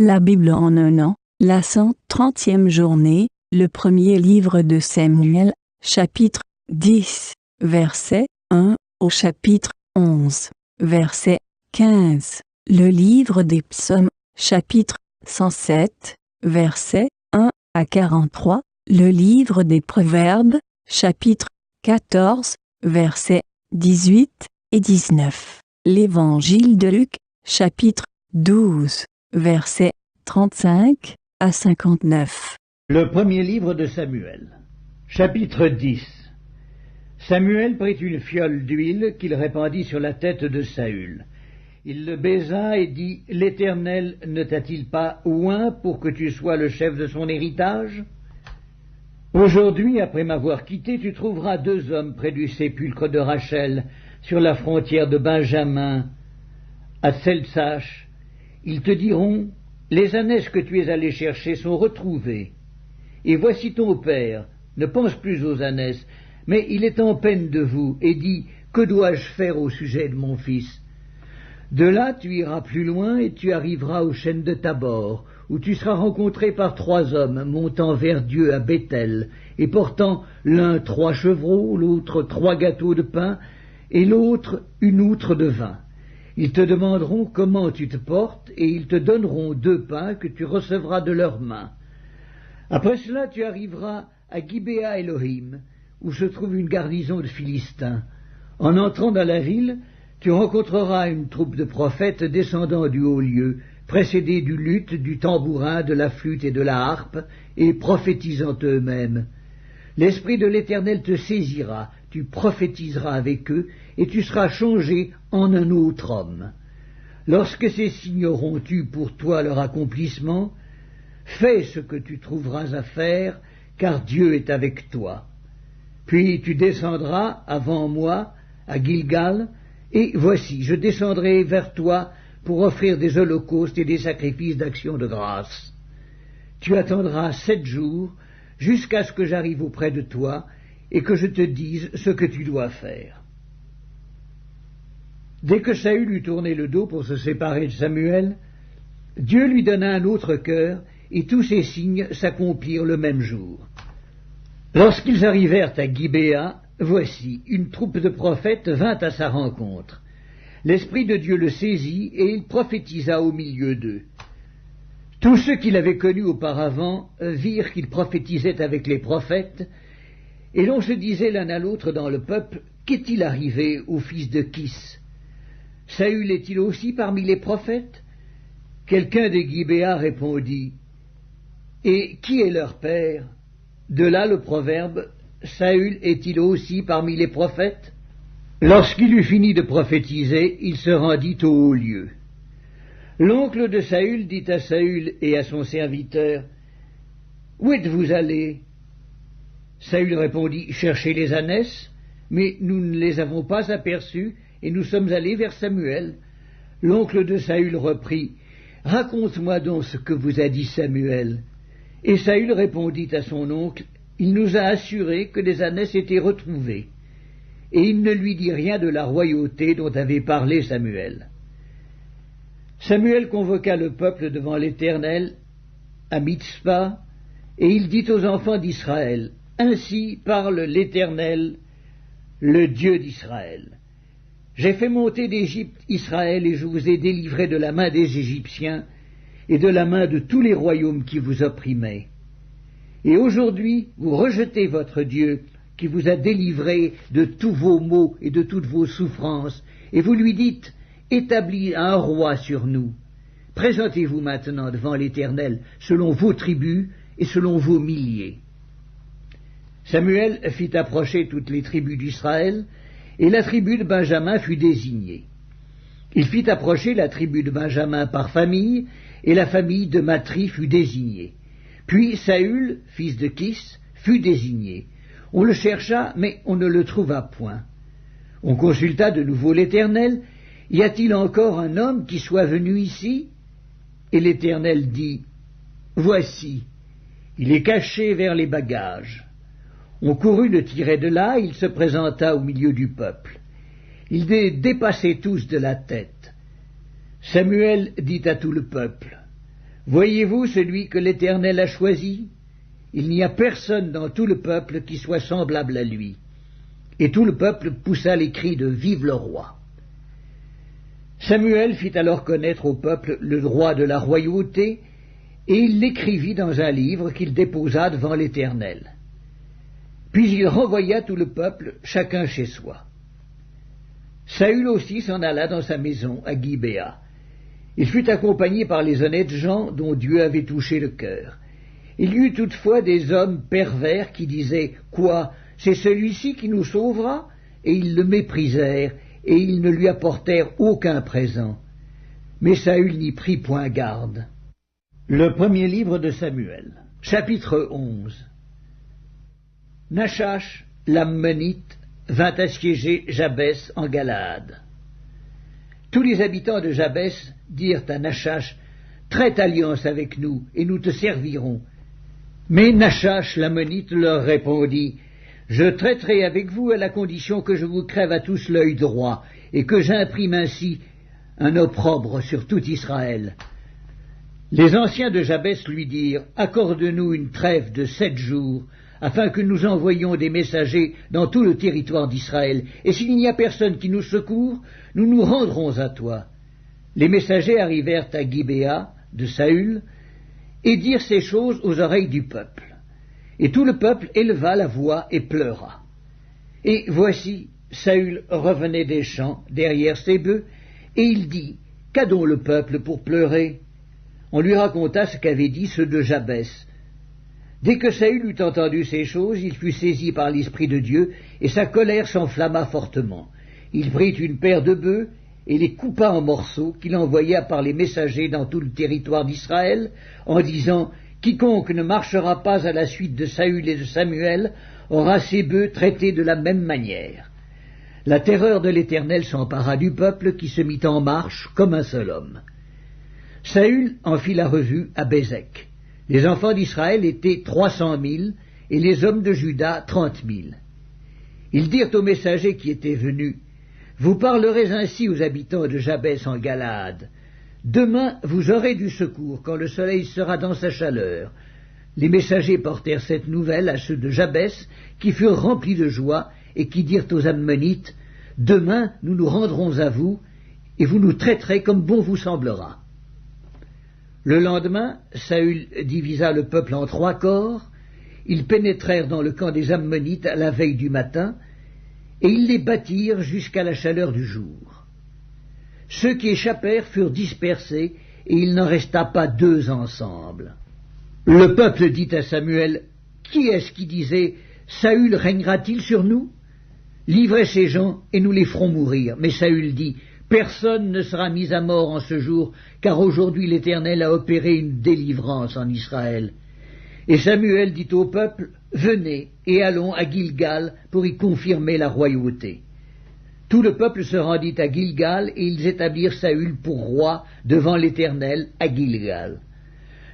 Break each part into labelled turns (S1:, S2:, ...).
S1: La Bible en un an, la 130e journée, le premier livre de Samuel, chapitre 10, verset 1 au chapitre 11, verset 15. Le livre des psaumes, chapitre 107, verset 1 à 43. Le livre des proverbes, chapitre 14, versets 18 et 19. L'évangile de Luc, chapitre 12, versets 35 à 59.
S2: Le premier livre de Samuel, chapitre 10. Samuel prit une fiole d'huile qu'il répandit sur la tête de Saül. Il le baisa et dit, « L'Éternel ne t'a-t-il pas oint pour que tu sois le chef de son héritage ? Aujourd'hui, après m'avoir quitté, tu trouveras 2 hommes près du sépulcre de Rachel, sur la frontière de Benjamin, à Tseltsach. Ils te diront, « Les ânesses que tu es allé chercher sont retrouvées. Et voici ton père, ne pense plus aux ânesses, mais il est en peine de vous, et dit, « Que dois-je faire au sujet de mon fils ?» De là, tu iras plus loin, et tu arriveras aux chênes de Tabor, où tu seras rencontré par 3 hommes montant vers Dieu à Béthel, et portant l'un 3 chevreaux, l'autre 3 gâteaux de pain, et l'autre une outre de vin. Ils te demanderont comment tu te portes, et ils te donneront 2 pains que tu recevras de leurs mains. Après cela, tu arriveras à Gibéa Elohim, où se trouve une garnison de Philistins. En entrant dans la ville, tu rencontreras une troupe de prophètes descendant du haut lieu, précédés du luth, du tambourin, de la flûte et de la harpe, et prophétisant eux-mêmes. L'Esprit de l'Éternel te saisira, tu prophétiseras avec eux, et tu seras changé en un autre homme. Lorsque ces signes auront eu pour toi leur accomplissement, fais ce que tu trouveras à faire, car Dieu est avec toi. Puis tu descendras avant moi à Gilgal, et voici, je descendrai vers toi pour offrir des holocaustes et des sacrifices d'action de grâce. Tu attendras 7 jours, jusqu'à ce que j'arrive auprès de toi, et que je te dise ce que tu dois faire. » Dès que Saül eut tourné le dos pour se séparer de Samuel, Dieu lui donna un autre cœur, et tous ces signes s'accomplirent le même jour. Lorsqu'ils arrivèrent à Gibéa, voici, une troupe de prophètes vint à sa rencontre. L'Esprit de Dieu le saisit, et il prophétisa au milieu d'eux. Tous ceux qui l'avaient connu auparavant virent qu'il prophétisait avec les prophètes, et l'on se disait l'un à l'autre dans le peuple, « Qu'est-il arrivé au fils de Kis? Saül est-il aussi parmi les prophètes ?» Quelqu'un de Gibéa répondit, « Et qui est leur père ?» De là le proverbe, « Saül est-il aussi parmi les prophètes ?» Lorsqu'il eut fini de prophétiser, il se rendit au haut lieu. L'oncle de Saül dit à Saül et à son serviteur, « Où êtes-vous allés » Saül répondit, « Chercher les ânesses, mais nous ne les avons pas aperçues, et nous sommes allés vers Samuel. » L'oncle de Saül reprit, « Raconte-moi donc ce que vous a dit Samuel. » Et Saül répondit à son oncle, « Il nous a assuré que les ânesses étaient retrouvées. » Et il ne lui dit rien de la royauté dont avait parlé Samuel. Samuel convoqua le peuple devant l'Éternel à Mitzpa, et il dit aux enfants d'Israël, « Ainsi parle l'Éternel, le Dieu d'Israël. J'ai fait monter d'Égypte Israël, et je vous ai délivré de la main des Égyptiens et de la main de tous les royaumes qui vous opprimaient. Et aujourd'hui, vous rejetez votre Dieu, qui vous a délivré de tous vos maux et de toutes vos souffrances, et vous lui dites, « Établis un roi sur nous. Présentez-vous maintenant devant l'Éternel, selon vos tribus et selon vos milliers. » Samuel fit approcher toutes les tribus d'Israël, et la tribu de Benjamin fut désignée. Il fit approcher la tribu de Benjamin par famille, et la famille de Matri fut désignée. Puis Saül, fils de Kis, fut désigné. On le chercha, mais on ne le trouva point. On consulta de nouveau l'Éternel. « Y a-t-il encore un homme qui soit venu ici ?» Et l'Éternel dit, « Voici, il est caché vers les bagages. » On courut le tirer de là, il se présenta au milieu du peuple. Ils dépassaient tous de la tête. Samuel dit à tout le peuple, « Voyez-vous celui que l'Éternel a choisi? Il n'y a personne dans tout le peuple qui soit semblable à lui. Et tout le peuple poussa les cris de Vive le roi. Samuel fit alors connaître au peuple le droit de la royauté, et il l'écrivit dans un livre qu'il déposa devant l'Éternel. Puis il renvoya tout le peuple, chacun chez soi. Saül aussi s'en alla dans sa maison à Gibéa. Il fut accompagné par les honnêtes gens dont Dieu avait touché le cœur. Il y eut toutefois des hommes pervers qui disaient « Quoi, c'est celui-ci qui nous sauvera ?» Et ils le méprisèrent, et ils ne lui apportèrent aucun présent. Mais Saül n'y prit point garde. Le premier livre de Samuel, chapitre 11. Nachash, l'Ammonite, vint assiéger Jabès en Galaad. Tous les habitants de Jabès dirent à Nachash, « Traite alliance avec nous, et nous te servirons. » Mais Nachash, l'Ammonite, leur répondit, « Je traiterai avec vous à la condition que je vous crève à tous l'œil droit, et que j'imprime ainsi un opprobre sur tout Israël. » Les anciens de Jabès lui dirent, « Accorde-nous une trêve de 7 jours, afin que nous envoyions des messagers dans tout le territoire d'Israël, et s'il n'y a personne qui nous secourt, nous nous rendrons à toi. » Les messagers arrivèrent à Gibéa de Saül, et dirent ces choses aux oreilles du peuple. Et tout le peuple éleva la voix et pleura. Et voici, Saül revenait des champs derrière ses bœufs, et il dit, « Qu'a donc le peuple pour pleurer ?» On lui raconta ce qu'avaient dit ceux de Jabès. Dès que Saül eut entendu ces choses, il fut saisi par l'Esprit de Dieu, et sa colère s'enflamma fortement. Il prit une paire de bœufs, et les coupa en morceaux, qu'il envoya par les messagers dans tout le territoire d'Israël, en disant « Quiconque ne marchera pas à la suite de Saül et de Samuel aura ses bœufs traités de la même manière. » La terreur de l'Éternel s'empara du peuple, qui se mit en marche comme un seul homme. Saül en fit la revue à Bézek. Les enfants d'Israël étaient 300 000, et les hommes de Juda 30 000. Ils dirent aux messagers qui étaient venus, « Vous parlerez ainsi aux habitants de Jabès en Galaad. Demain vous aurez du secours quand le soleil sera dans sa chaleur. » Les messagers portèrent cette nouvelle à ceux de Jabès, qui furent remplis de joie, et qui dirent aux Ammonites, « Demain nous nous rendrons à vous, et vous nous traiterez comme bon vous semblera. » Le lendemain, Saül divisa le peuple en 3 corps. Ils pénétrèrent dans le camp des Ammonites à la veille du matin, et ils les battirent jusqu'à la chaleur du jour. Ceux qui échappèrent furent dispersés, et il n'en resta pas 2 ensemble. Le peuple dit à Samuel, « Qui est-ce qui disait, Saül régnera-t-il sur nous? Livrez ces gens, et nous les ferons mourir. » Mais Saül dit, « Personne ne sera mis à mort en ce jour, car aujourd'hui l'Éternel a opéré une délivrance en Israël. » Et Samuel dit au peuple, « Venez, et allons à Gilgal pour y confirmer la royauté. » Tout le peuple se rendit à Gilgal, et ils établirent Saül pour roi devant l'Éternel à Gilgal.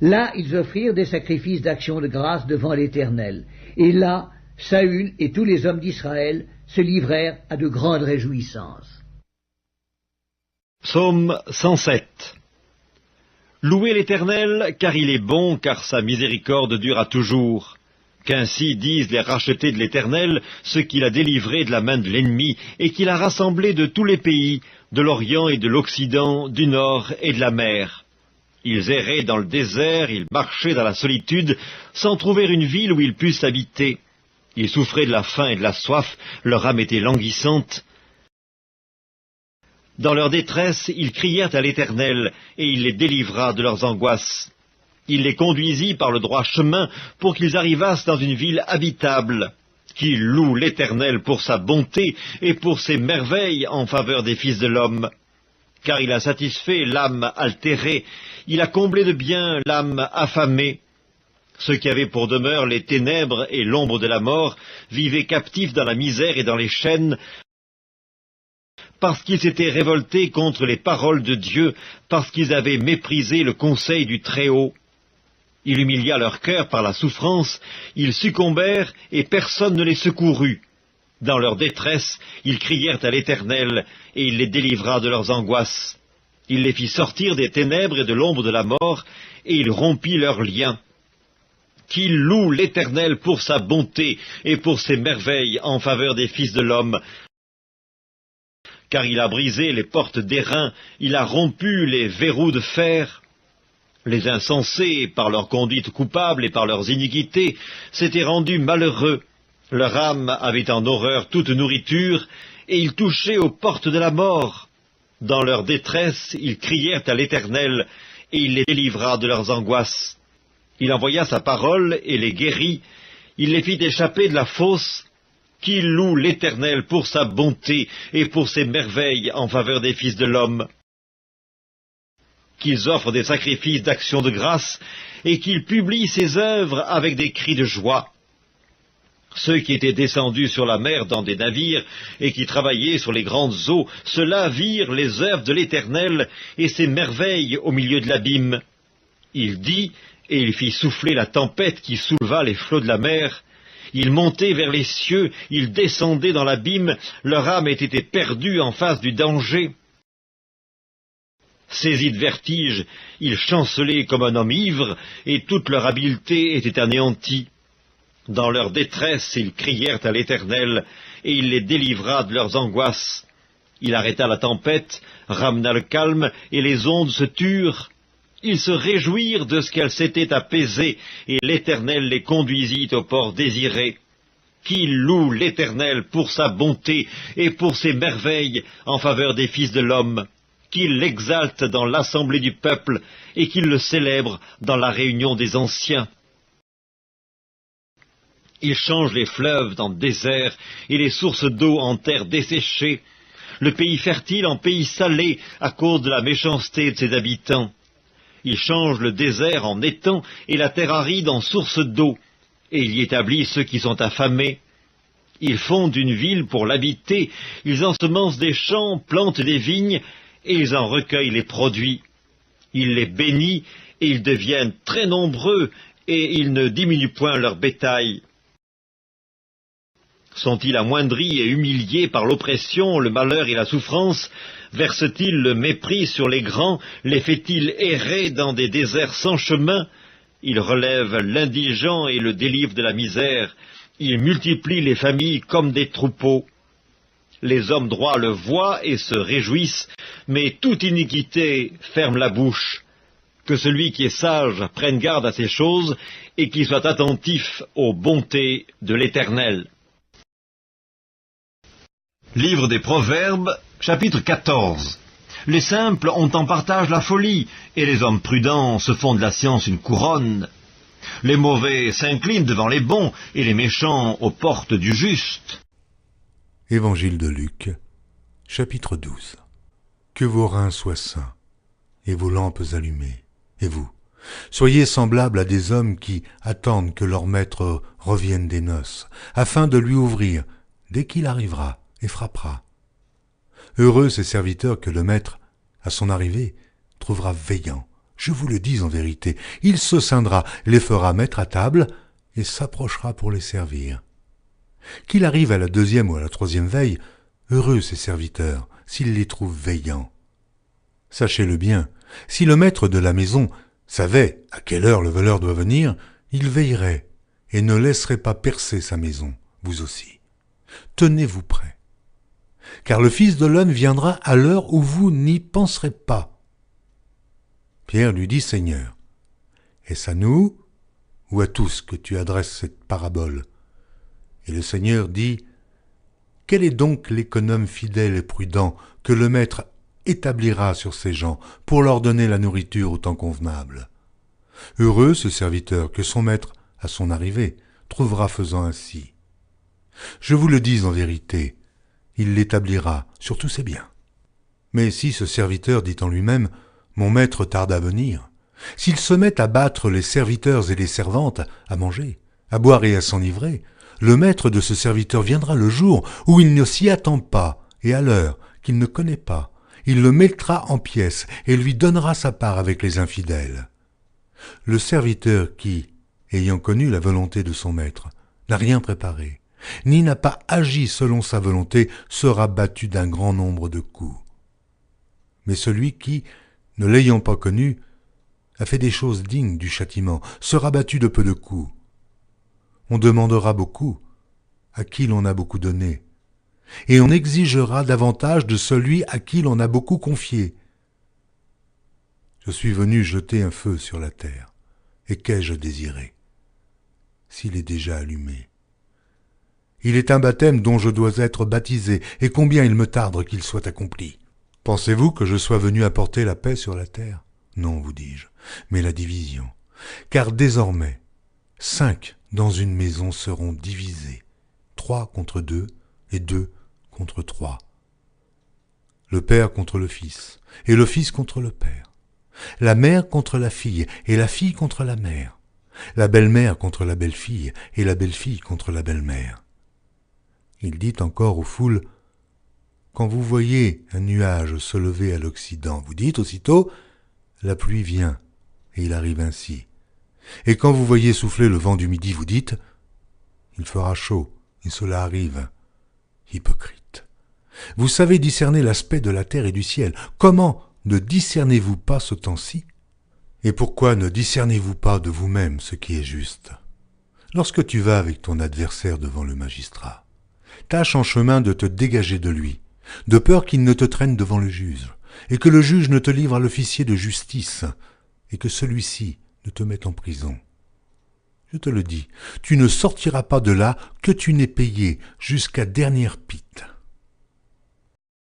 S2: Là, ils offrirent des sacrifices d'action de grâce devant l'Éternel. Et là, Saül et tous les hommes d'Israël se livrèrent à de grandes réjouissances.
S3: Psaume 107. Louez l'Éternel, car il est bon, car sa miséricorde dure toujours. Qu'ainsi disent les rachetés de l'Éternel, ceux qu'il a délivrés de la main de l'ennemi, et qu'il a rassemblés de tous les pays, de l'Orient et de l'Occident, du Nord et de la mer. Ils erraient dans le désert, ils marchaient dans la solitude, sans trouver une ville où ils pussent habiter. Ils souffraient de la faim et de la soif, leur âme était languissante. Dans leur détresse, ils crièrent à l'Éternel, et il les délivra de leurs angoisses. Il les conduisit par le droit chemin pour qu'ils arrivassent dans une ville habitable. Qu'ils louent l'Éternel pour sa bonté et pour ses merveilles en faveur des fils de l'homme. Car il a satisfait l'âme altérée, il a comblé de bien l'âme affamée. Ceux qui avaient pour demeure les ténèbres et l'ombre de la mort vivaient captifs dans la misère et dans les chaînes, parce qu'ils s'étaient révoltés contre les paroles de Dieu, parce qu'ils avaient méprisé le conseil du Très-Haut. Il humilia leur cœur par la souffrance, ils succombèrent et personne ne les secourut. Dans leur détresse, ils crièrent à l'Éternel, et il les délivra de leurs angoisses. Il les fit sortir des ténèbres et de l'ombre de la mort, et il rompit leurs liens. Qu'il loue l'Éternel pour sa bonté et pour ses merveilles en faveur des fils de l'homme. Car il a brisé les portes d'airain, il a rompu les verrous de fer. Les insensés, par leur conduite coupable et par leurs iniquités, s'étaient rendus malheureux. Leur âme avait en horreur toute nourriture, et ils touchaient aux portes de la mort. Dans leur détresse, ils crièrent à l'Éternel, et il les délivra de leurs angoisses. Il envoya sa parole et les guérit, il les fit échapper de la fosse. Qu'il loue l'Éternel pour sa bonté et pour ses merveilles en faveur des fils de l'homme. Qu'ils offrent des sacrifices d'action de grâce, et qu'ils publient ses œuvres avec des cris de joie. Ceux qui étaient descendus sur la mer dans des navires, et qui travaillaient sur les grandes eaux, ceux-là virent les œuvres de l'Éternel, et ses merveilles au milieu de l'abîme. Il dit, et il fit souffler la tempête qui souleva les flots de la mer. Ils montaient vers les cieux, ils descendaient dans l'abîme, leur âme était perdue en face du danger. Saisis de vertige, ils chancelaient comme un homme ivre, et toute leur habileté était anéantie. Dans leur détresse, ils crièrent à l'Éternel, et il les délivra de leurs angoisses. Il arrêta la tempête, ramena le calme, et les ondes se turent. Ils se réjouirent de ce qu'elles s'étaient apaisées, et l'Éternel les conduisit au port désiré. Qu'il loue l'Éternel pour sa bonté et pour ses merveilles en faveur des fils de l'homme. Qu'il l'exalte dans l'assemblée du peuple, et qu'il le célèbre dans la réunion des anciens. Il change les fleuves en désert, et les sources d'eau en terre desséchée, le pays fertile en pays salé à cause de la méchanceté de ses habitants. Il change le désert en étang et la terre aride en source d'eau, et il y établit ceux qui sont affamés. Ils fondent une ville pour l'habiter, ils ensemencent des champs, plantent des vignes, et ils en recueillent les produits. Il les bénit, et ils deviennent très nombreux, et ils ne diminuent point leur bétail. Sont-ils amoindris et humiliés par l'oppression, le malheur et la souffrance? Verse-t-il le mépris sur les grands? Les fait-il errer dans des déserts sans chemin? Il relève l'indigent et le délivre de la misère. Il multiplie les familles comme des troupeaux. Les hommes droits le voient et se réjouissent, mais toute iniquité ferme la bouche. Que celui qui est sage prenne garde à ces choses, et qu'il soit attentif aux bontés de l'Éternel. Livre des Proverbes, chapitre 14. Les simples ont en partage la folie, et les hommes prudents se font de la science une couronne. Les mauvais s'inclinent devant les bons, et les méchants aux portes du juste.
S4: Évangile de Luc, chapitre 12. Que vos reins soient sains, et vos lampes allumées, et vous, soyez semblables à des hommes qui attendent que leur maître revienne des noces, afin de lui ouvrir dès qu'il arrivera, et frappera. Heureux ces serviteurs que le maître, à son arrivée, trouvera veillant. Je vous le dis en vérité, il se ceindra, les fera mettre à table, et s'approchera pour les servir. Qu'il arrive à la deuxième ou à la troisième veille, heureux ces serviteurs, s'il les trouve veillants. Sachez-le bien, si le maître de la maison savait à quelle heure le voleur doit venir, il veillerait, et ne laisserait pas percer sa maison, vous aussi. Tenez-vous prêts. Car le Fils de l'homme viendra à l'heure où vous n'y penserez pas. Pierre lui dit, Seigneur, est-ce à nous ou à tous que tu adresses cette parabole? Et le Seigneur dit, quel est donc l'économe fidèle et prudent que le maître établira sur ses gens pour leur donner la nourriture au temps convenable? Heureux ce serviteur que son maître, à son arrivée, trouvera faisant ainsi. Je vous le dis en vérité, il l'établira sur tous ses biens. Mais si ce serviteur dit en lui-même, mon maître tarde à venir, s'il se met à battre les serviteurs et les servantes, à manger, à boire et à s'enivrer, le maître de ce serviteur viendra le jour où il ne s'y attend pas, et à l'heure qu'il ne connaît pas. Il le mettra en pièces et lui donnera sa part avec les infidèles. Le serviteur qui, ayant connu la volonté de son maître, n'a rien préparé, ni n'a pas agi selon sa volonté, sera battu d'un grand nombre de coups. Mais celui qui, ne l'ayant pas connu, a fait des choses dignes du châtiment, sera battu de peu de coups. On demandera beaucoup à qui l'on a beaucoup donné, et on exigera davantage de celui à qui l'on a beaucoup confié. Je suis venu jeter un feu sur la terre, et qu'ai-je désiré, s'il est déjà allumé? Il est un baptême dont je dois être baptisé, et combien il me tarde qu'il soit accompli. Pensez-vous que je sois venu apporter la paix sur la terre? Non, vous dis-je, mais la division. Car désormais, 5 dans une maison seront divisés, 3 contre 2 et 2 contre 3. Le père contre le fils, et le fils contre le père. La mère contre la fille, et la fille contre la mère. La belle-mère contre la belle-fille, et la belle-fille contre la belle-mère. Il dit encore aux foules, quand vous voyez un nuage se lever à l'Occident, vous dites aussitôt, la pluie vient, et il arrive ainsi. Et quand vous voyez souffler le vent du midi, vous dites, il fera chaud, et cela arrive. Hypocrite. Vous savez discerner l'aspect de la terre et du ciel. Comment ne discernez-vous pas ce temps-ci? Et pourquoi ne discernez-vous pas de vous-même ce qui est juste? Lorsque tu vas avec ton adversaire devant le magistrat, tâche en chemin de te dégager de lui, de peur qu'il ne te traîne devant le juge, et que le juge ne te livre à l'officier de justice, et que celui-ci ne te mette en prison. Je te le dis, tu ne sortiras pas de là que tu n'aies payé jusqu'à dernière pite.